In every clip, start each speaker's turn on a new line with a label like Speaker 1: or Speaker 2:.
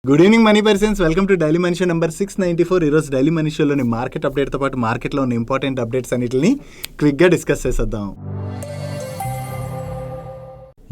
Speaker 1: Good evening money persons, welcome to daily money show number 694. ఈరోజు daily money షోలోని market అప్డేట్తో పాటు మార్కెట్లో ఉన్న important updates అన్నిటిని క్విక్గా డిస్కస్ చేసేద్దాం.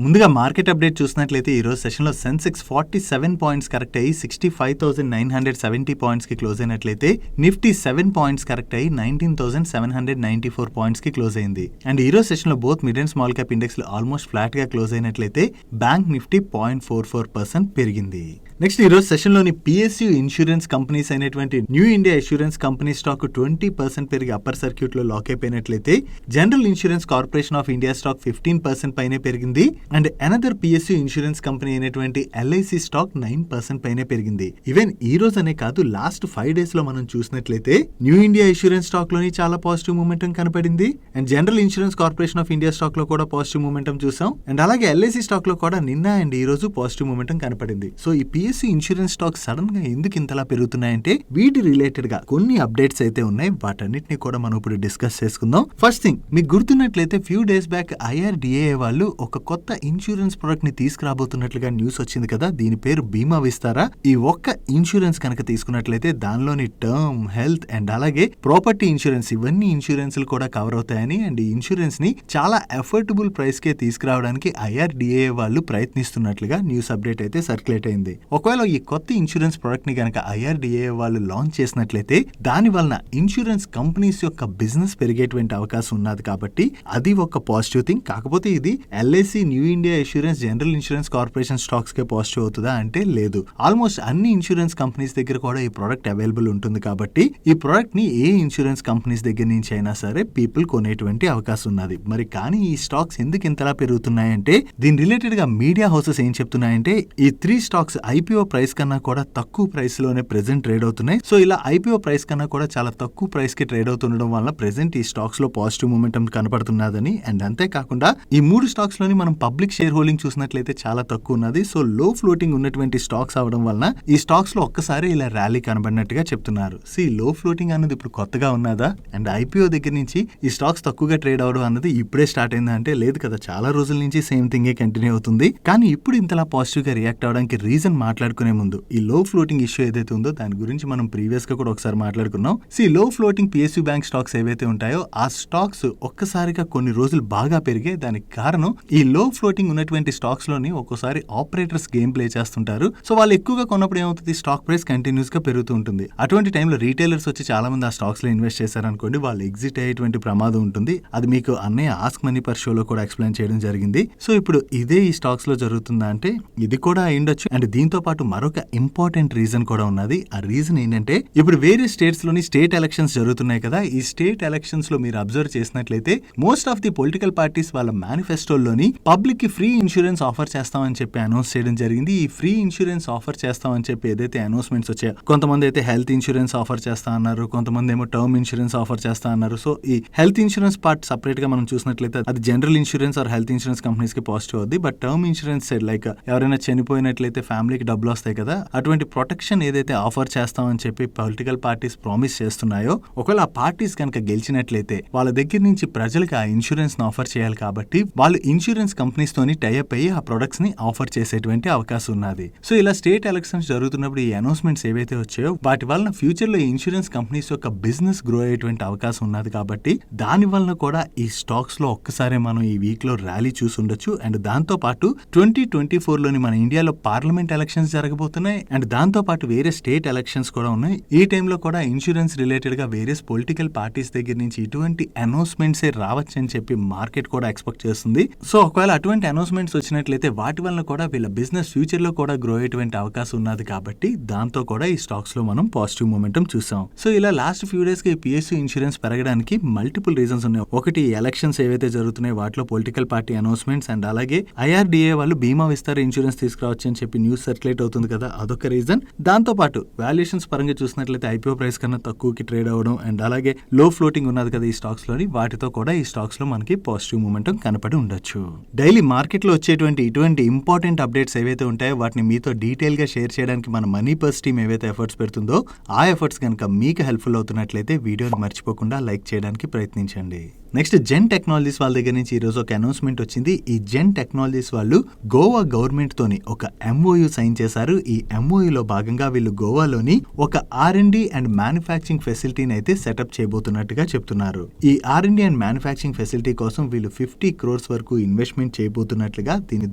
Speaker 1: ముందుగా మార్కెట్ అప్డేట్ చూసినట్లయితే ఈరోజు సెషన్లో సెన్సెక్స్ 47 పాయింట్స్ కరెక్ట్ అయ్యి 65,970 పాయింట్స్కి క్లోజ్ అయినట్లయితే నిఫ్టీ 7 పాయింట్స్ కరెక్ట్ అయ్యి 19,794 పాయింట్స్కి క్లోజ్ అయింది. అండ్ ఈరోజు సెషన్లో both mid and small cap ఇండెక్స్లు ఆల్మోస్ట్ ఫ్లాట్గా క్లోజ్ అయినట్లయితే బ్యాంక్ నిఫ్టీ 0.44% పెరిగింది. నెక్స్ట్ ఈరోజు సెషన్లోని పిఎస్యు ఇన్సూరెన్స్ కంపెనీస్ అయినటువంటి new India insurance company stock 20% పెరిగి అప్పర్ సర్క్యూట్లో లాక్ అయిపోయినట్లయితే general insurance corporation of India stock 15% పైనే పెరిగింది. And another PSU insurance company అయినటువంటి ఎల్ఐసి స్టాక్ 9% పైనే పెరిగింది. ఈవెన్ ఈ రోజు అనే కాదు, లాస్ట్ 5 days లో మనం చూసినట్లయితే న్యూ ఇండియా ఇన్సూరెన్స్ స్టాక్ లోని చాలా పాజిటివ్ మూమెంటం కనపడింది. And general insurance corporation of India stock లో కూడా పాజిటివ్ మూమెంటం చూసాం. అండ్ అలాగే ఎల్ఐసి స్టాక్ లో కూడా నిన్న అండ్ ఈ రోజు పాజిటివ్ మూమెంటం కనపడింది. సో ఈ పిఎస్యు ఇన్సూరెన్స్ స్టాక్ సడన్ గా ఎందుకు ఇంతలా పెరుగుతున్నాయంటే వీటి రిలేటెడ్ గా కొన్ని అప్డేట్స్ అయితే ఉన్నాయి. వాటన్నిటిని కూడా మనం ఇప్పుడు డిస్కస్ చేసుకుందాం. ఫస్ట్ థింగ్, మీకు గుర్తున్నట్లయితే ఫ్యూ డేస్ బ్యాక్ IRDAI వాళ్ళు ఒక కొత్త ఇన్సూరెన్స్ ప్రొడక్ట్ ని తీసుకురాబోతున్నట్లుగా న్యూస్ వచ్చింది కదా. దీని పేరు బీమా విస్తారా. ఈ ఒక్క ఇన్సూరెన్స్ కనుక తీసుకున్నట్లయితే దానిలోని టర్మ్, హెల్త్ అండ్ అలాగే ప్రాపర్టీ ఇన్సూరెన్స్ ఇవన్నీ ఇన్సూరెన్స్లు కూడా కవర్ అవుతాయని అండ్ ఈ ఇన్సూరెన్స్ ని చాలా అఫోర్డబుల్ ప్రైస్ కే తీసుకురావడానికి IRDAI వాళ్ళు ప్రయత్నిస్తున్నట్లుగా న్యూస్ అప్డేట్ అయితే సర్క్యులేట్ అయింది. ఒకవేళ ఈ కొత్త ఇన్సూరెన్స్ ప్రొడక్ట్ ని గనక IRDAI వాళ్ళు లాంచ్ చేసినట్లయితే దాని వలన ఇన్సూరెన్స్ కంపెనీస్ యొక్క బిజినెస్ పెరిగేటువంటి అవకాశం ఉన్నది కాబట్టి అది ఒక పాజిటివ్ థింగ్. కాకపోతే ఇది LIC, new India insurance, general insurance corporation stocks కే పాజిటివ్ అవుతుందా అంటే లేదు. ఆల్మోస్ట్ అన్ని ఇన్సూరెన్స్ కంపెనీస్ దగ్గర కూడా ఈ ప్రొడక్ట్ అవైలబుల్ ఉంటుంది కాబట్టి ఈ ప్రొడక్ట్ ని ఏ ఇన్సూరెన్స్ కంపెనీస్ దగ్గర నుంచి అయినా సరే పీపుల్ కొనేటువంటి అవకాశం ఉన్నది. మరి కానీ ఈ స్టాక్స్ ఎందుకు ఇంతలా పెరుగుతున్నాయంటే దీని రిలేటెడ్ గా మీడియా హౌసెస్ ఏం చెప్తున్నాయంటే ఈ 3 స్టాక్స్ IPO ప్రైస్ కన్నా కూడా తక్కువ ప్రైస్ లోనే ప్రెసెంట్ ట్రేడ్ అవుతున్నాయి. సో ఇలా IPO ప్రైస్ కన్నా కూడా చాలా తక్కువ ప్రైస్ కి ట్రేడ్ అవుతుండడం వల్ల ప్రెసెంట్ ఈ స్టాక్స్ లో పాజిటివ్ మూమెంటం కనపడుతున్నదని. అండ్ అంతేకాకుండా ఈ 3 స్టాక్స్ లోని మనం పబ్లిక్ షేర్ హోల్డింగ్ చూసినట్లయితే చాలా తక్కువ ఉన్నది. సో లో ఫ్లోటింగ్ ఉన్నటువంటి స్టాక్స్ అవడం వలన ఈ స్టాక్స్ లో ఒక్కసారి ఇలా ర్యాలీ కనబడినట్టుగా చెప్తున్నారు. లో ఫ్లోటింగ్ అన్నది ఇప్పుడు కొత్తగా ఉన్నదా అండ్ IPO దగ్గర నుంచి ఈ స్టాక్స్ తక్కువగా ట్రేడ్ అవడం అన్నది ఇప్పుడే స్టార్ట్ అయిందా అంటే లేదు కదా, చాలా రోజుల నుంచి సేమ్ థింగే కంటిన్యూ అవుతుంది. కానీ ఇప్పుడు ఇంతలా పాజిటివ్ గా రియాక్ట్ అవడానికి రీజన్ మాట్లాడుకునే ముందు ఈ లో ఫ్లోటింగ్ ఇష్యూ ఏదైతే ఉందో దాని గురించి మనం ప్రీవియస్ గా కూడా ఒకసారి మాట్లాడుకున్నాం. లో ఫ్లోటింగ్ PSU బ్యాంక్ స్టాక్స్ ఏవైతే ఉంటాయో ఆ స్టాక్స్ ఒక్కసారిగా కొన్ని రోజులు బాగా పెరిగే. దానికి కారణం ఈ లో ఫ్లోటింగ్ ఉన్నటువంటి స్టాక్స్ లోని ఒక్కోసారి ఆపరేటర్స్ గేమ్ ప్లే చేస్తుంటారు. సో వాళ్ళు ఎక్కువగా కొన్నప్పుడు ఏమవుతుంది, స్టాక్ ప్రైస్ కంటిన్యూస్ గా పెరుగుతూ ఉంటుంది. అటువంటి టైంలో రీటైలర్స్ వచ్చి చాలా మంది ఆ స్టాక్స్ లో ఇన్వెస్ట్ చేశారనుకోండి, వాళ్ళు ఎగ్జిట్ అయ్యేటువంటి ప్రమాదం ఉంటుంది. అది మీకు అన్నయ్య ఆస్క్ మనీ పర్ షోలో కూడా ఎక్స్ప్లెయిన్ చేయడం జరిగింది. సో ఇప్పుడు ఇదే ఈ స్టాక్స్ లో జరుగుతుందా అంటే ఇది కూడా అయ్యుండొచ్చు. అండ్ దీంతో పాటు మరొక ఇంపార్టెంట్ రీజన్ కూడా ఉన్నది. ఆ రీజన్ ఏంటంటే ఇప్పుడు వేరే స్టేట్స్ లోని స్టేట్ ఎలక్షన్స్ జరుగుతున్నాయి కదా. ఈ స్టేట్ ఎలక్షన్స్ లో మీరు అబ్జర్వ్ చేసినట్లయితే most of the political parties వాళ్ళ మేనిఫెస్టోలోని పబ్లిక్ కి ఫ్రీ ఇన్సూరెన్స్ ఆఫర్ చేస్తామని చెప్పి అనౌన్స్ చేయడం జరిగింది. ఈ ఫ్రీ ఇన్సూరెన్స్ ఆఫర్ చేస్తామని చెప్పి ఏదైతే అనౌన్స్మెంట్స్ వచ్చాయో, కొంతమంది అయితే హెల్త్ ఇన్సూరెన్స్ ఆఫర్ చేస్తా అన్నారు, కొంతమంది ఏమో టర్మ్ ఇన్సూరెన్స్ ఆఫర్ చేస్తా అన్నారు. సో ఈ హెల్త్ ఇన్సూరెన్స్ పార్ట్ సపరేట్ గా మనం చూసినట్లయితే అది general insurance or health insurance companies కి పాజిటివ్ అవుద్ది. But term insurance side like ఎవరైనా చనిపోయినట్లయితే ఫ్యామిలీకి డబ్బులు వస్తాయి కదా, అటువంటి ప్రొటెక్షన్ ఏదైతే ఆఫర్ చేస్తామని చెప్పి పొలిటికల్ పార్టీస్ ప్రామిస్ చేస్తున్నాయో, ఒకవేళ ఆ పార్టీస్ కనుక గెలిచినట్లయితే వాళ్ళ దగ్గర నుంచి ప్రజలకు ఆ ఇన్సూరెన్స్ ని ఆఫర్ చేయాలి కాబట్టి వాళ్ళు ఇన్సూరెన్స్ కంపెనీస్ తోని టైఅప్ అయ్యి ఆ ప్రొడక్ట్స్ ని ఆఫర్ చేసేటువంటి అవకాశం ఉన్నది. సో ఇలా స్టేట్ ఎలక్షన్స్ జరుగుతున్నప్పుడు ఈ అనౌన్స్మెంట్స్ ఏవైతే వచ్చాయో వాటి వలన ఫ్యూచర్ లో ఇన్సూరెన్స్ కంపెనీస్ యొక్క బిజినెస్ గ్రో అయ్యేటువంటి అవకాశం ఉన్నది కాబట్టి దాని వలన కూడా ఈ స్టాక్స్ లో ఒక్కసారి మనం ఈ వీక్ లో ర్యాలీ చూసి ఉండొచ్చు. అండ్ దాంతో పాటు 2024 లోని మన ఇండియాలో పార్లమెంట్ ఎలక్షన్స్ జరగబోతున్నాయి. అండ్ దాంతో పాటు వేరే స్టేట్ ఎలక్షన్స్ కూడా ఉన్నాయి. ఈ టైంలో కూడా ఇన్సూరెన్స్ రిలేటెడ్ గా వేరియస్ పొలిటికల్ పార్టీస్ దగ్గర నుంచి ఇటువంటి అనౌన్స్మెంట్స్ రావచ్చు అని చెప్పి మార్కెట్ కూడా ఎక్స్పెక్ట్ చేస్తుంది. సో ఒకవేళ అటువంటి అనౌన్స్మెంట్స్ వచ్చినట్లయితే వాటి వల్ల కూడా వీళ్ళ బిజినెస్ ఫ్యూచర్ లో కూడా గ్రో అయ్యేటువంటి అవకాశం ఉన్నది కాబట్టి దాంతో కూడా ఈ స్టాక్స్ లో మనం పాజిటివ్ మూమెంటం చూసాం. సో ఇలా లాస్ట్ ఫ్యూ డేస్ కి PSU ఇన్సూరెన్స్ పెరగడానికి మల్టిపుల్ రీజన్స్ ఉన్నాయి. ఒకటి ఎలక్షన్స్ ఏవైతే జరుగుతున్నాయో వాటిలో పొలిటికల్ పార్టీ అనౌన్స్మెంట్స్ అండ్ అలాగే IRDAI వాళ్ళు బీమా విస్తార ఇన్సూరెన్స్ తీసుకురావచ్చు అని చెప్పి న్యూస్ సర్క్యులేట్ అవుతుంది కదా, అదొక రీజన్. దాంతో పాటు వాల్యుయేషన్స్ పరంగా చూసినట్లయితే IPO ప్రైస్ కన్నా తక్కువకి ట్రేడ్ అవ్వడం అండ్ అలాగే లో ఫ్లోటింగ్ ఉన్నది కదా ఈ స్టాక్స్ లోని, వాటితో కూడా ఈ స్టాక్స్ లో మనకి పాజిటివ్ మూమెంటం కనపడి ఉండొచ్చు. డైలీ మార్కెట్ లో వచ్చేటువంటి ఇటువంటి ఇంపార్టెంట్ అప్డేట్స్ ఏవైతే ఉంటాయో వాటిని మీతో డీటెయిల్ గా షేర్ చేయడానికి మన మనీ పర్స్ టీమ్ ఏవైతే ఎఫర్ట్స్ పెడుతుందో ఆ ఎఫర్ట్స్ కనుక మీకు హెల్ప్ఫుల్ అవుతున్నట్లయితే వీడియోని మర్చిపోకుండా లైక్ చేయడానికి ప్రయత్నించండి. నెక్స్ట్ జెన్ టెక్నాలజీస్ వాళ్ళ దగ్గర నుంచి ఈ రోజు ఒక అనౌన్స్మెంట్ వచ్చింది. ఈ జెన్ టెక్నాలజీస్ వాళ్ళు గోవా గవర్నమెంట్ తోని ఒక MOU సైన్ చేశారు. ఈ MOU లో భాగంగా వీళ్ళు గోవాలోని ఒక R&D అండ్ మ్యానుఫ్యాక్చరింగ్ ఫెసిలిటీని అయితే సెటప్ చేయబోతున్నట్టుగా చెప్తున్నారు. ఈ R&D అండ్ మ్యానుఫ్యాక్చరింగ్ ఫెసిలిటీ కోసం వీళ్ళు 50 crores వరకు ఇన్వెస్ట్మెంట్ చేయబోతున్నట్లుగా, దీని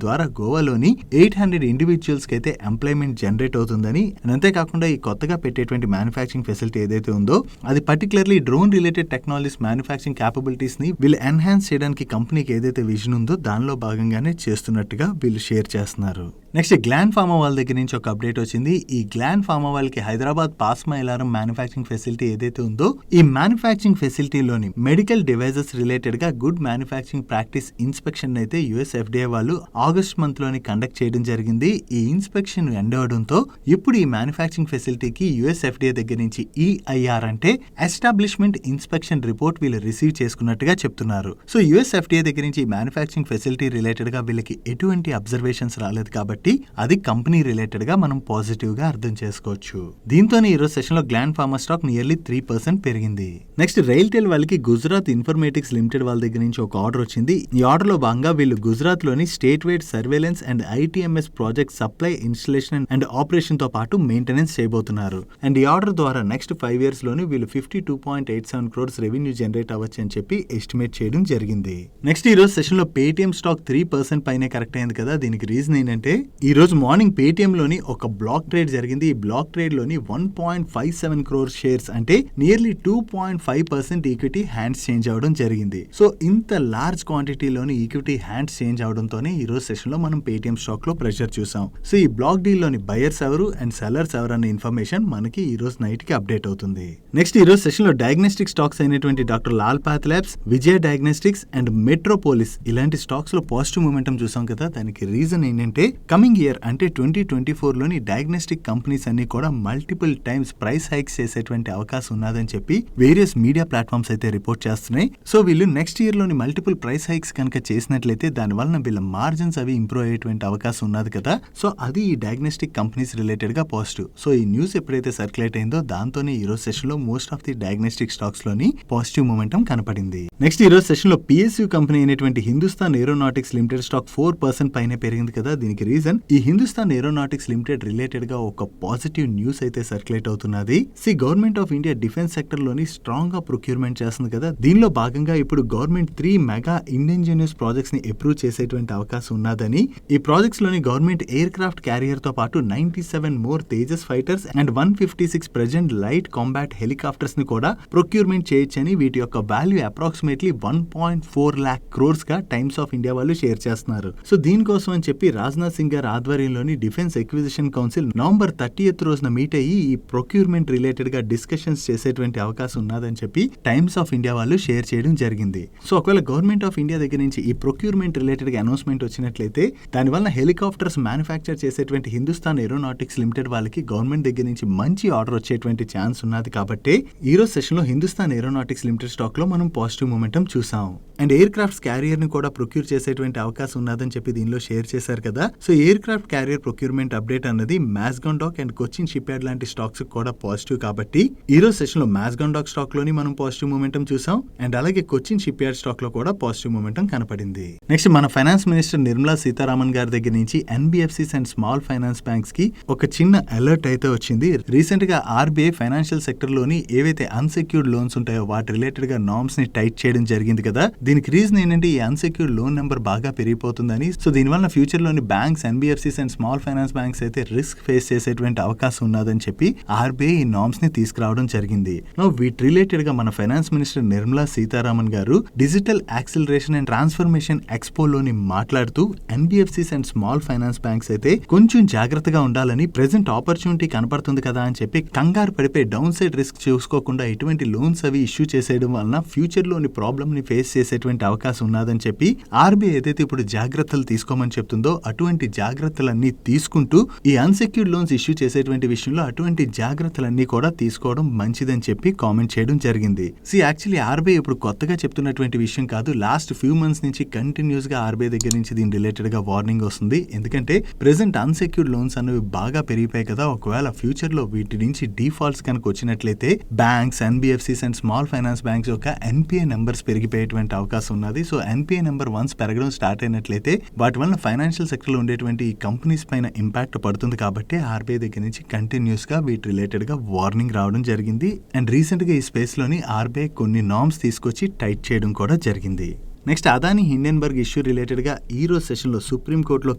Speaker 1: ద్వారా గోవాలోని 800 ఇండివిజువల్స్ కి అయితే ఎంప్లాయ్మెంట్ జనరేట్ అవుతుందని, అంతేకాకుండా ఈ కొత్తగా పెట్టేటువంటి మ్యానుఫ్యాక్చరింగ్ ఫెసిలిటీ ఏదైతే ఉందో అది particularly drone related technologies manufacturing capabilities ని వీళ్ళు ఎన్హాన్స్ చేయడానికి కంపెనీకి ఏదైతే విజన్ ఉందో దానిలో భాగంగానే చేస్తున్నట్టుగా వీళ్ళు షేర్ చేస్తున్నారు. నెక్స్ట్ గ్లాండ్ ఫార్మా వాళ్ళ దగ్గర నుంచి ఒక అప్డేట్ వచ్చింది. ఈ గ్లాండ్ ఫార్మా వాళ్ళకి హైదరాబాద్ పాస్మా అలారం మ్యానుఫ్యాక్చరింగ్ ఫెసిలిటీ ఏదైతే ఉందో ఈ మ్యానుఫ్యాక్చరింగ్ ఫెసిలిటీలోని మెడికల్ డివైజెస్ రిలేటెడ్ గా గుడ్ మ్యానుఫ్యాక్చరింగ్ ప్రాక్టీస్ ఇన్స్పెక్షన్ అయితే US FDA వాళ్ళు ఆగస్ట్ మంత్ లోని కండక్ట్ చేయడం జరిగింది. ఈ ఇన్స్పెక్షన్ ఎండ్ అవడంతో ఇప్పుడు ఈ మ్యానుఫ్యాక్చరింగ్ ఫెసిలిటీకి US FDA దగ్గర నుంచి EIR అంటే ఎస్టాబ్లిష్మెంట్ ఇన్స్పెక్షన్ రిపోర్ట్ వీళ్ళు రిసీవ్ చేసుకున్నట్టుగా చెప్తున్నారు. సో US FDA దగ్గర నుంచి మ్యానుఫ్యాక్చరింగ్ ఫెసిలిటీ రిలేటెడ్ గా వీళ్ళకి ఎటువంటి అబ్జర్వేషన్స్ రాలేదు కాబట్టి అది కంపెనీ రిలేటెడ్ గా మనం పాజిటివ్ గా అర్థం చేసుకోవచ్చు. దీంతోనే ఈ రోజు సెషన్ లో గ్లాండ్ ఫార్మా స్టాక్ నియర్లీ 3% పెరిగింది. నెక్స్ట్ రైల్టెల్ వాళ్ళకి గుజరాత్ ఇన్ఫర్మేటిక్స్ లిమిటెడ్ వాళ్ళ దగ్గర నుంచి ఒక ఆర్డర్ వచ్చింది. ఈ ఆర్డర్ లో భాగంగా వీళ్ళు గుజరాత్ లోని state wide surveillance and ITMS project supply installation and operation తో పాటు మెయింటెనెన్స్ చేయబోతున్నారు. అండ్ ఈ ఆర్డర్ ద్వారా నెక్స్ట్ 5 years లోని వీళ్ళు 52.87 crores రెవెన్యూ జనరేట్ అవ్వచ్చు అని చెప్పి ఎస్టిమేట్ చేయడం జరిగింది. నెక్స్ట్ ఈ రోజు సెషన్ లో పేటిఎం స్టాక్ 3% పైనే కరెక్ట్ అయింది కదా. దీనికి రీజన్ ఏంటంటే ఈ రోజు మార్నింగ్ పేటిఎం లోని ఒక బ్లాక్ ట్రేడ్ జరిగింది. ఈ బ్లాక్ ట్రేడ్ లోని 1.57 crores షేర్స్ అంటే నియర్లీ 2.5% ఈక్విటీ హ్యాండ్స్ చేంజ్ అవడం జరిగింది. సో ఇంత లార్జ్ క్వాంటిటీలోని ఈక్విటీ హ్యాండ్స్ చేంజ్ అవడంతోనే ఈ రోజు సెషన్ లో మనం పేటిఎం స్టాక్ లో ప్రెషర్ చూసాం. సో ఈ బ్లాక్ డీల్ లోని బయర్స్ ఎవరు అండ్ సెల్లర్స్ ఎవరు అనే ఇన్ఫర్మేషన్ మనకి ఈ రోజు నైట్ కి అప్డేట్ అవుతుంది. నెక్స్ట్ ఈ రోజు సెషన్ లో డయాగ్నోస్టిక్ స్టాక్స్ అయినటువంటి doctor Lal path labs, Vijaya diagnostics and Metropolis ఇలాంటి స్టాక్స్ లో పాజిటివ్ మూమెంటం చూసాం కదా. దానికి రీజన్ ఏంటంటే కమింగ్ ఇయర్ అంటే 2024 లోని డయాగ్నోస్టిక్ కంపెనీస్ అన్ని కూడా మల్టిపుల్ టైమ్స్ ప్రైస్ హైక్స్ చేసేటువంటి అవకాశం ఉన్నదని చెప్పి వేరియస్ మీడియా ప్లాట్ఫామ్స్ అయితే రిపోర్ట్ చేస్తున్నాయి. సో వీళ్ళు నెక్స్ట్ ఇయర్ లోని మల్టిపుల్ ప్రైస్ హైక్స్ కనుక చేసినట్లయితే దాని వలన వీళ్ళ మార్జిన్స్ అవి ఇంప్రూవ్ అయ్యేటువంటి అవకాశం ఉన్నది కదా. సో అది ఈ డయాగ్నోస్టిక్ కంపెనీస్ రిలేటెడ్ గా పాజిటివ్. సో ఈ న్యూస్ ఎప్పుడైతే సర్క్యులేట్ అయిందో దాంతోనే ఈ రోజు సెషన్ లో most of the diagnostic stocks లోని పాజిటివ్ మూమెంటం కనపడింది. నెక్స్ట్ ఈ రోజు సెషన్ లో PSU కంపెనీ అయినటువంటి హిందుస్థాన్ ఏరోనాటిక్స్ లిమిటెడ్ స్టాక్ 4% పైనే పెరిగింది కదా. దీనికి రీజన్ ఈ హిందుస్థాన్ ఏరోనాటిక్స్ లిమిటెడ్ రిలేటెడ్ గా ఒక పాజిటివ్ న్యూస్ అయితే సర్క్యులేట్ అవుతున్నది. Government of India defence sector లోని స్ట్రాంగ్ గా ప్రొక్యూర్మెంట్ చేస్తుంది కదా. దీనిలో భాగంగా ఇప్పుడు గవర్నమెంట్ 3 మెగా ఇండిజినియస్ ప్రాజెక్ట్స్ ని అప్రూవ్ చేసేటువంటి అవకాశం ఉన్నదని, ఈ ప్రాజెక్ట్స్ లోని గవర్నమెంట్ ఎయిర్ క్రాఫ్ట్ క్యారియర్ తో పాటు 97 more Tejas fighters and 156 present light combat helicopters ని కూడా ప్రొక్యూర్మెంట్ చేయొచ్చని, వీటి యొక్క వాల్యూ అప్రాక్సిమేట్లీ 1.4 lakh crores గా టైమ్స్ ఆఫ్ ఇండియా వాళ్ళు షేర్ చేస్తున్నారు. సో దీనికోసం అని చెప్పి రాజ్నాథ్ సింగ్ గారి ఆధ్వర్యంలోని defence acquisition council November 30th రోజున మీట్ అయ్యి ఈ ప్రొక్యూర్మెంట్ రిలేటెడ్ గా డిస్కషన్స్ చేసేటువంటి అవకాశం ఉన్నదని చెప్పి టైమ్స్ ఆఫ్ ఇండియా వాళ్ళు షేర్ చేయడం జరిగింది. సో ఒకవేళ గవర్నమెంట్ ఆఫ్ ఇండియా దగ్గర నుంచి ఈ ప్రొక్యూర్మెంట్ రిలేటెడ్ గా అనౌన్స్మెంట్ వచ్చినట్లయితే దానివల్ల హెలికాప్టర్స్ మ్యానుఫ్యాక్చర్ చేసేటువంటి హిందుస్థాన్ ఏరోనాటిక్స్ లిమిటెడ్ వాళ్ళకి గవర్నమెంట్ దగ్గర నుంచి మంచి ఆర్డర్ వచ్చేటువంటి ఛాన్స్ ఉన్నది. కాబట్టి ఈ రోజు సెషన్ లో హిందుస్థాన్ ఏరోనాటిక్స్ లిమిటెడ్ స్టాక్ లో మనం పాజిటివ్ మూమెంటం చూసాం. అండ్ ఎయిర్ క్రాఫ్ట్స్ క్యారియర్ ని కూడా ప్రొక్యూర్ చేసేటువంటి అవకాశం ఉన్నదని చెప్పి దీనిలో షేర్ చేశారు కదా. So aircraft carrier procurement update అన్నది Mazagon dock and Cochin shipyard లాంటి స్టాక్స్ కూడా పాజిటివ్. కాబట్టి ఈ రోజు సెషన్ లో మ్యాస్గాన్ డాక్ స్టాక్ లోని మనం పాజిటివ్ మూమెంటం చూసాం. అండ్ అలాగే కొచ్చిన్ షిప్ యార్డ్ స్టాక్ లో కూడా పాజిటివ్ మూమెంటం కనపడింది. నెక్స్ట్ మన ఫైనాన్స్ మినిస్టర్ నిర్మలా సీతారామన్ గారి దగ్గర నుంచి NBFCs and small finance banks కి ఒక చిన్న అలర్ట్ అయితే వచ్చింది. రీసెంట్ గా RBI ఫైనాన్షియల్ సెక్టర్ లోని ఏవైతే అన్సెక్యూర్డ్ లోన్స్ ఉంటాయో వాటి రిలేటెడ్ గా నార్మ్స్ ని టైట్ చేయడం జరిగింది కదా. దీనికి రీజన్ ఏంటంటే ఈ అన్సెక్యూర్డ్ లోన్ నెంబర్ బాగా పెరిగిపోతుందని. సో దీనివల్ల ఫ్యూచర్ లోని banks, NBFCs and small finance banks అయితే రిస్క్ ఫేస్ చేసేటువంటి అవకాశం ఉన్నదని చెప్పి RBI ఈ నార్మ్స్ ని తీసుకురావడం జరిగింది. వీటి రిలేటెడ్ గా మన ఫైనాన్స్ మినిస్టర్ నిర్మలా సీతారామన్ గారు digital acceleration and transformation expo లోని మాట్లాడుతూ NBFCs and small finance banks అయితే కొంచెం జాగ్రత్తగా ఉండాలని, ప్రెజెంట్ ఆపర్చునిటీ కనపడుతుంది కదా అని చెప్పి కంగారు పడిపోయి డౌన్ సైడ్ రిస్క్ చూసుకోకుండా ఎటువంటి లోన్స్ అవి ఇష్యూ చేసేయడం వలన ఫ్యూచర్ లోని ప్రాబ్లమ్ ని ఫేస్ చేసేటువంటి అవకాశం ఉన్నదని చెప్పి RBI ఏదైతే ఇప్పుడు జాగ్రత్తలు తీసుకోమని చెప్తుందో అటువంటి జాగ్రత్తలన్నీ తీసుకుంటూ ఈ అన్సెక్యూర్డ్ లోన్స్ ఇష్యూ చేసేటువంటి విషయంలో అటువంటి జాగ్రత్తలన్నీ కూడా తీసుకోవడం మంచిదని చెప్పి కామెంట్ చేయడం జరిగింది. యాక్చువల్లీ ఆర్బీఐ ఇప్పుడు కొత్తగా చెప్తున్నటువంటి విషయం కాదు, లాస్ట్ ఫ్యూ మంత్స్ నుంచి కంటిన్యూస్ గా ఆర్బీఐ దగ్గర నుంచి దీని రిలేటెడ్ గా వార్నింగ్ వస్తుంది. ఎందుకంటే ప్రెసెంట్ అన్సెక్యూర్డ్ లోన్స్ అనేవి బాగా పెరిగిపోయాయి కదా, ఒకవేళ ఫ్యూచర్ లో వీటి నుంచి డిఫాల్ట్స్ కనుక వచ్చినట్లయితే banks, NBFCs and small finance banks యొక్క ఎన్పిఏ నెంబర్స్ పెరిగిపోయేటువంటి అవకాశం ఉన్నది. సో ఎన్పిఏ నెంబర్ వన్స్ పెరగడం స్టార్ట్ అయినట్లయితే వాటి వల్ల ఫైనాన్షియల్ సెక్టర్ లో ఉండేటువంటి ఈ కంపెనీస్ పైన ఇంపాక్ట్ పడుతుంది. కాబట్టి ఆర్బీఐ దగ్గర నుంచి కంటిన్యూస్ గా వీటి రిలేటెడ్ గా వార్నింగ్ రావడం జరిగింది. అండ్ రీసెంట్ గా ఈ స్పేస్ లోని ఆర్బీఐ కొన్ని నార్మ్స్ తీసుకొచ్చి టైట్ చేయడం కూడా జరిగింది. Next Adani Hindenburg issue related గా ఈ రోజు సెషన్ లో సుప్రీంకోర్టులో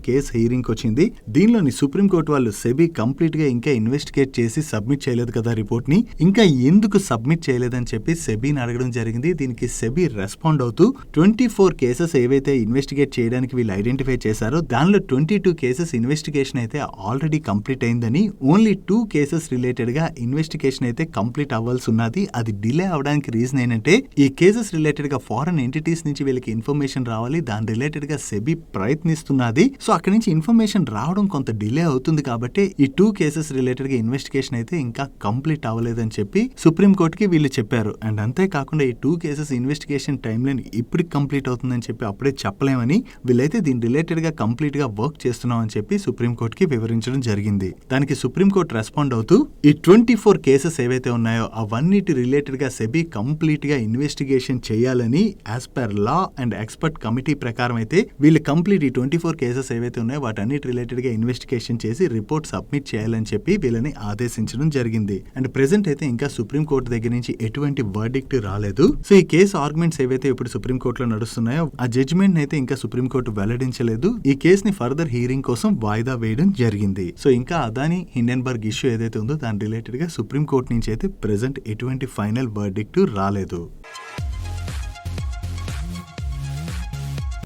Speaker 1: కేసు హీరింగ్ వచ్చింది. దీనిలోని సుప్రీంకోర్టు వాళ్ళు సెబీ కంప్లీట్ గా ఇంకా ఇన్వెస్టిగేట్ చేసి సబ్మిట్ చేయలేదు కదా రిపోర్ట్ ని, ఇంకా ఎందుకు సబ్మిట్ చేయలేదని చెప్పి సెబీని అడగడం జరిగింది. దీనికి సెబీ రెస్పాండ్ అవుతూ 24 కేసెస్ ఏవైతే ఇన్వెస్టిగేట్ చేయడానికి వీళ్ళు ఐడెంటిఫై చేశారో దానిలో 22 కేసెస్ ఇన్వెస్టిగేషన్ అయితే ఆల్రెడీ కంప్లీట్ అయిందని, ఓన్లీ 2 కేసెస్ రిలేటెడ్ గా ఇన్వెస్టిగేషన్ అయితే కంప్లీట్ అవ్వాల్సి ఉన్నది. అది డిలే అవడానికి రీజన్ ఏంటంటే ఈ కేసెస్ రిలేటెడ్ గా ఫారెన్ ఎంటిటీస్ నుంచి వీళ్ళకి ఇన్ఫర్మేషన్ రావాలి, దాని రిలేటెడ్ గా సెబీ ప్రయత్నిస్తున్నది. సో అక్కడి నుంచి ఇన్ఫర్మేషన్ రావడం కొంత డిలే అవుతుంది. కాబట్టి ఈ 2 కేసెస్ రిలేటెడ్ గా ఇన్వెస్టిగేషన్ అయితే ఇంకా కంప్లీట్ అవ్వలేదని చెప్పి సుప్రీంకోర్టుకి వీళ్ళు చెప్పారు. అండ్ అంతేకాకుండా ఈ 2 కేసెస్ ఇన్వెస్టిగేషన్ టైం లైన్ ఇప్పుడు కంప్లీట్ అవుతుందని చెప్పి అప్పుడే చెప్పలేమని, వీళ్ళైతే దీని రిలేటెడ్ గా కంప్లీట్ గా వర్క్ చేస్తున్నామని చెప్పి సుప్రీంకోర్టుకి వివరించడం జరిగింది. దానికి సుప్రీంకోర్టు రెస్పాండ్ అవుతూ ఈ 24 కేసెస్ ఏవైతే ఉన్నాయో అవన్నిటి రిలేటెడ్ గా సెబీ కంప్లీట్ గా ఇన్వెస్టిగేషన్ చేయాలని as per law and expert committee ప్రకారం అయితే వీళ్ళు కంప్లీట్ ఈ 24 కేసెస్ ఏవైతే ఉన్నాయో వాటన్నిటి రిలేటెడ్ గా ఇన్వెస్టిగేషన్ చేసి రిపోర్ట్ సబ్మిట్ చేయాలని చెప్పి వీళ్ళని ఆదేశించడం జరిగింది. అండ్ ప్రెసెంట్ అయితే ఇంకా సుప్రీం కోర్టు దగ్గర నుంచి ఎటువంటి వర్డిక్ట్ రాలేదు. సో ఈ కేసు ఆర్గ్యుమెంట్స్ ఏవైతే ఇప్పుడు సుప్రీం కోర్టులో నడుస్తున్నాయో ఆ జడ్జిమెంట్ అయితే ఇంకా సుప్రీం కోర్టు వెల్లడించలేదు. ఈ కేసుని ఫర్దర్ హీరింగ్ కోసం వాయిదా వేయడం జరిగింది. సో ఇంకా అదానీ హిండెన్బర్గ్ ఇష్యూ ఏదైతే ఉందో దాని రిలేటెడ్ గా సుప్రీం కోర్టు నుంచి అయితే ప్రెసెంట్ ఎటువంటి ఫైనల్ వర్డిక్ట్ రాలేదు.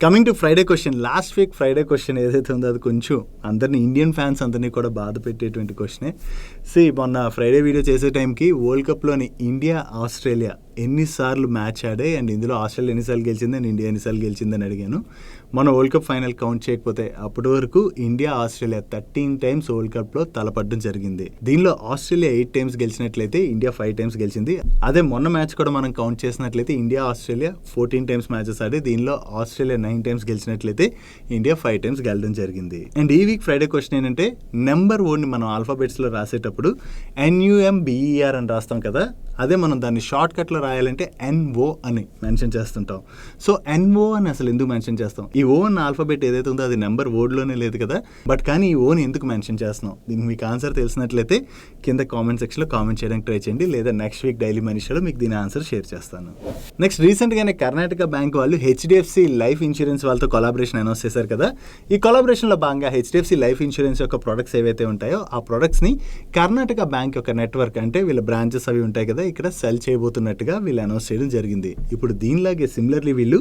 Speaker 1: Coming to Friday question, last week Friday question ఏదైతే ఉందో అది కొంచెం అందరినీ ఇండియన్ ఫ్యాన్స్ అందరినీ కూడా బాధ పెట్టేటువంటి క్వశ్చనే. మొన్న ఫ్రైడే వీడియో చేసే టైంకి వరల్డ్ కప్లోని ఇండియా ఆస్ట్రేలియా ఎన్నిసార్లు మ్యాచ్ ఆడాయి అండ్ ఇందులో ఆస్ట్రేలియా ఎన్నిసార్లు గెలిచింది అండ్ ఇండియా ఎన్నిసార్లు గెలిచిందని అడిగాను. మన వరల్డ్ కప్ ఫైనల్ కౌంట్ చేయకపోతే అప్పటి వరకు ఇండియా ఆస్ట్రేలియా 13 టైమ్స్ వరల్డ్ కప్లో తలపడడం జరిగింది. దీనిలో ఆస్ట్రేలియా 8 టైమ్స్ గెలిచినట్లయితే ఇండియా 5 టైమ్స్ గెలిచింది. అదే మొన్న మ్యాచ్ కూడా మనం కౌంట్ చేసినట్లయితే ఇండియా ఆస్ట్రేలియా 14 టైమ్స్ మ్యాచెస్ ఆడి దీనిలో ఆస్ట్రేలియా 9 టైమ్స్ గెలిచినట్లయితే ఇండియా 5 టైమ్స్ గెలడం జరిగింది. అండ్ ఈ వీక్ ఫ్రైడే క్వశ్చన్ ఏంటంటే నెంబర్ 1ని మనం ఆల్ఫాబెట్స్లో రాసేటప్పుడు NUMBER అని రాస్తాం కదా, అదే మనం దాన్ని షార్ట్ కట్లో రాయాలంటే NO అని మెన్షన్ చేస్తుంటాం. సో NO అని అసలు ఎందుకు మెన్షన్ చేస్తాం? ఈ O అన్న ఆల్ఫాబెట్ ఏదైతే ఉందో అది నెంబర్ వర్డ్లోనే లేదు కదా, బట్ కానీ ఈ ఓని ఎందుకు మెన్షన్ చేస్తున్నాం? దీనికి మీకు ఆన్సర్ తెలిసినట్లయితే కింద కామెంట్ సెక్షన్లో కామెంట్ చేయడానికి ట్రై చేయండి, లేదా నెక్స్ట్ వీక్ డైలీ మనీషాలో మీకు దీని ఆన్సర్ షేర్ చేస్తాను. నెక్స్ట్ రీసెంట్గానే కర్ణాటక బ్యాంక్ వాళ్ళు HDFC లైఫ్ ఇన్సూరెన్స్ వాళ్ళతో కొలాబరేషన్ అనౌన్స్ చేశారు కదా. ఈ కొలాబరేషన్లో భాగంగా HDFC లైఫ్ ఇన్సూరెన్స్ యొక్క ప్రొడక్ట్స్ ఏవైతే ఉంటాయో ఆ ప్రొడక్ట్స్ని కర్ణాటక బ్యాంక్ యొక్క నెట్వర్క్ అంటే వీళ్ళ బ్రాంచెస్ అవి ఉంటాయి కదా ఇక్కడ సెల్ చేయబోతున్నట్టుగా వీళ్ళు అనౌన్స్ చేయడం జరిగింది. ఇప్పుడు దీనిలాగే సిమిలర్లీ వీళ్ళు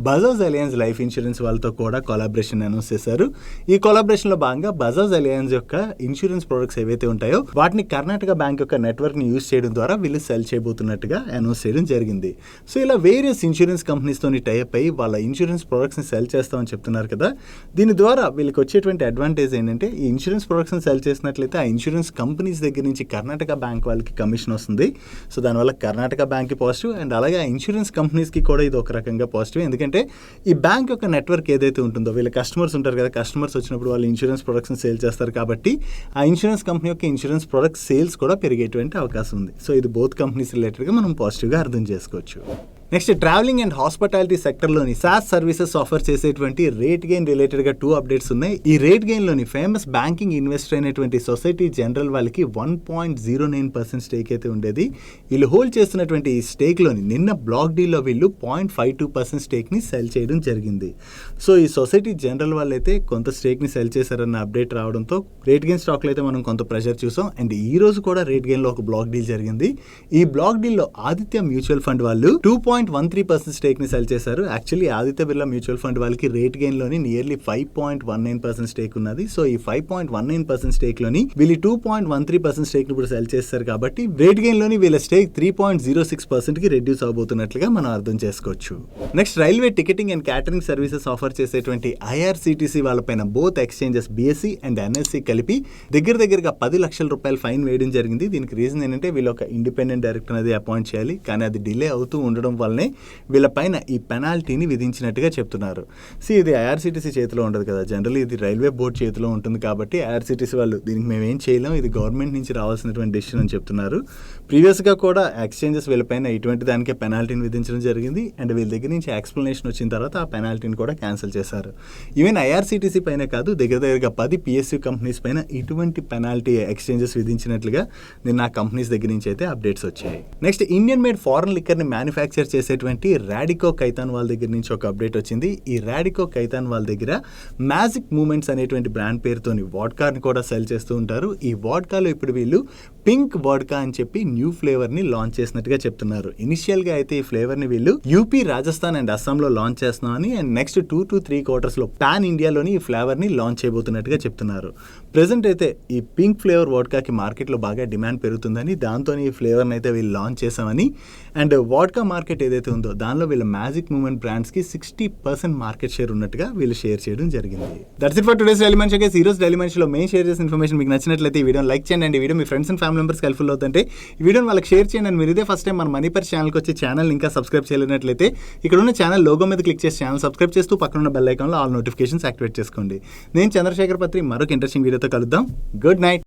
Speaker 1: బజాజ్ అలయన్స్ లైఫ్ ఇన్సూరెన్స్ వాళ్ళతో కూడా కొలాబరేషన్ అనౌన్స్ చేశారు. ఈ కొలాబరేషన్లో భాగంగా బజాజ్ అలయన్స్ యొక్క ఇన్సూరెన్స్ ప్రొడక్ట్స్ ఏవైతే ఉంటాయో వాటిని కర్ణాటక బ్యాంక్ యొక్క నెట్వర్క్ని యూజ్ చేయడం ద్వారా వీళ్ళు సెల్ చేయబోతున్నట్టుగా అనౌన్స్ చేయడం జరిగింది. సో ఇలా వేరియస్ ఇన్సూరెన్స్ కంపెనీస్తోని టైప్ అయ్యి వాళ్ళ ఇన్సూరెన్స్ ప్రొడక్ట్స్ని సెల్ చేస్తామని చెప్తున్నారు కదా. దీని ద్వారా వీళ్ళకి వచ్చేటువంటి అడ్వాంటేజ్ ఏంటంటే ఈ ఇన్సూరెన్స్ ప్రొడక్ట్స్ని సెల్ చేసినట్లయితే ఆ ఇన్సూరెన్స్ కంపెనీస్ దగ్గర నుంచి కర్ణాటక బ్యాంక్ వాళ్ళకి కమిషన్ వస్తుంది. సో దానివల్ల కర్ణాటక బ్యాంక్కి పాజిటివ్ అండ్ అలాగే ఇన్సూరెన్స్ కంపెనీస్కి కూడా ఇది ఒక రకంగా పాజిటివ్. ఎందుకంటే ఈ బ్యాంక్ యొక్క నెట్వర్క్ ఏదైతే ఉంటుందో వీళ్ళ కస్టమర్స్ ఉంటారు కదా, కస్టమర్స్ వచ్చినప్పుడు వాళ్ళు ఇన్సూరెన్స్ ప్రొడక్ట్స్ని సేల్ చేస్తారు కాబట్టి ఆ ఇన్సూరెన్స్ కంపెనీ యొక్క ఇన్సూరెన్స్ ప్రొడక్ట్ సేల్స్ కూడా పెరిగేటువంటి అవకాశం ఉంది. సో ఇది బోత్ కంపెనీస్ రిలేటెడ్గా మనం పాజిటివ్గా అర్థం చేసుకోవచ్చు. నెక్స్ట్ ట్రావెలింగ్ అండ్ హాస్పిటాలిటీ సెక్టర్లోని SaaS సర్వీసెస్ ఆఫర్ చేసేటువంటి రేట్ గెయిన్ రిలేటెడ్గా 2 అప్డేట్స్ ఉన్నాయి. ఈ రేట్ గెయిన్లోని ఫేమస్ బ్యాంకింగ్ ఇన్వెస్టర్ అయినటువంటి సొసైటీ జనరల్ వాళ్ళకి 1.09% స్టేక్ అయితే ఉండేది. వీళ్ళు హోల్డ్ చేస్తున్నటువంటి ఈ స్టేక్లోని నిన్న బ్లాక్ డీల్లో వీళ్ళు 0.52% స్టేక్ని సెల్ చేయడం జరిగింది. సో ఈ సొసైటీ జనరల్ వాళ్ళు అయితే కొంత స్టేక్ని సెల్ చేశారన్న అప్డేట్ రావడంతో రేట్ గెయిన్ స్టాక్లో అయితే మనం కొంత ప్రెషర్ చూసాం. అండ్ ఈ రోజు కూడా రేట్ గెయిన్లో ఒక బ్లాక్ డీల్ జరిగింది. ఈ బ్లాక్ డీల్లో ఆదిత్య మ్యూచువల్ ఫండ్ వాళ్ళు 3.13% స్టేక్ని సెల్ చేశారు. Actually Aditya Birla mutual fund వాళ్ళకి రేట్ గెయిన్లోని నియర్లీ 5.19% స్టేక్ ఉన్నది. సో ఈ 5.19% స్టేక్లోని వీళ్ళు 2.13% స్టేక్ని ఇప్పుడు సెల్ చేస్తారు కాబట్టి రేట్ గెయిన్లోని వీళ్ళ స్టేక్ 3.06%కి రెడ్యూస్ అవబోతున్నట్లుగా మనం అర్థం చేసుకోవచ్చు. Next railway ticketing and catering services offer చేసేటువంటి ఐఆర్సీటీసీ వాళ్ళపైన both exchanges BSE and NSE కలిపి దగ్గరగా 10 లక్షల రూపాయలు ఫైన్ వేయడం జరిగింది. దీనికి రీజన్ ఏంటంటే వీళ్ళు ఒక ఇండిపెండెంట్ డైరెక్టర్ అనేది అపాయింట్ చేయాలి, కానీ అది డిలే అవుతూ ఉండడం వల్లనే వీళ్ళ పైన ఈ పెనాల్టీని విధించినట్టుగా చెప్తున్నారు. ఇది ఐఆర్సీటీసీ చేతిలో ఉండదు కదా, జనరల్లీ ఇది రైల్వే బోర్డు చేతిలో ఉంటుంది కాబట్టి ఐఆర్సీటీసీ వాళ్ళు దీనికి మేము ఏం చేయలేం, ఇది గవర్నమెంట్ నుంచి రావాల్సినటువంటి డెసిషన్ అని చెప్తున్నారు. ప్రీవియస్గా కూడా ఎక్స్చేంజెస్ వీళ్ళపైన ఇటువంటి దానికే పెనాల్టీని విధించడం జరిగింది అండ్ వీళ్ళ దగ్గర నుంచి ఎక్స్ప్లెనేషన్ వచ్చిన తర్వాత ఆ పెనాల్టీని కూడా క్యాన్సిల్ చేశారు. ఈవెన్ ఐఆర్సీటీసీ పైన కాదు, దగ్గరగా 10 PSU కంపెనీస్ పైన ఇటువంటి పెనాల్టీ ఎక్స్చేంజెస్ విధించినట్లుగా నిన్న ఆ కంపెనీస్ దగ్గర నుంచి అయితే అప్డేట్స్ వచ్చాయి. నెక్స్ట్ ఇండియన్ మేడ్ ఫారెన్ లిక్కర్ని మ్యానుఫ్యాక్చర్ చేసేటువంటి రాడికో కైతాన్ వాళ్ళ దగ్గర నుంచి ఒక అప్డేట్ వచ్చింది. ఈ రాడికో కైతాన్ వాళ్ళ దగ్గర మ్యాజిక్ మూమెంట్స్ అనేటువంటి బ్రాండ్ పేరుతోని వాడ్కాని కూడా సెల్ చేస్తూ ఉంటారు. ఈ వాడ్కాలో ఇప్పుడు వీళ్ళు పింక్ వాడ్కా అని చెప్పి న్యూ ఫ్లేవర్ని లాంచ్ చేసినట్టుగా చెప్తున్నారు. ఇనిషియల్గా అయితే ఈ ఫ్లేవర్ని వీళ్ళు యూపీ, రాజస్థాన్ అండ్ అస్సాంలో లాంచ్ చేస్తున్నామని and next 2 to 3 quarters pan ఇండియాలోని ఈ ఫ్లేవర్ని లాంచ్ చేయబోతున్నట్టుగా చెప్తున్నారు. ప్రెజెంట్ అయితే ఈ పింక్ ఫ్లేవర్ వాడ్కాకి మార్కెట్లో బాగా డిమాండ్ పెరుగుతుందని దాంతో ఈ ఫ్లేవర్ని అయితే వీళ్ళు లాంచ్ చేసామని అండ్ వాడ్కా మార్కెట్ ఏదైతే ఉందో దానిలో వీళ్ళ మ్యాజిక్ మూమెంట్ బ్రాండ్స్కి 60% మార్కెట్ షేర్ ఉన్నట్టుగా వీళ్ళు షేర్ చేయడం జరిగింది. That's it for today's daily munch. ఈ రోజు డైలీ మంచ్లో మేము షేర్ చేసిన ఇన్ఫర్మేషన్ మీకు నచ్చినట్లయితే ఈ వీడియోని లైక్ చేయండి అండ్ ఈ video me friends and family మెంబర్స్కి హెల్ప్ఫుల్ అవుతుంటే ఈ వీడియోని వాళ్ళకి షేర్ చేయండి. అండ్ మీరు ఇదే ఫస్ట్ టైం మన మనీ పర్స్ ఛానల్కి వచ్చి ఛానల్ ఇంకా సబ్స్క్రైబ్ చేయలేనట్లయితే ఇక్కడ ఉన్న ఛానల్ లోగో మీద క్లిక్ చేసి ఛానల్ సబ్స్క్రైబ్ చేస్తూ పక్కన ఉన్న బెల్ ఐకాన్లో ఆల్ నోటిఫికేషన్స్ యాక్టివేట్ చేసుకోండి. నేను చంద్రశేఖర్ పత్రి మరొక ఇంట్రెస్టింగ్ వీడియోతో కలుద్దాం. Good night.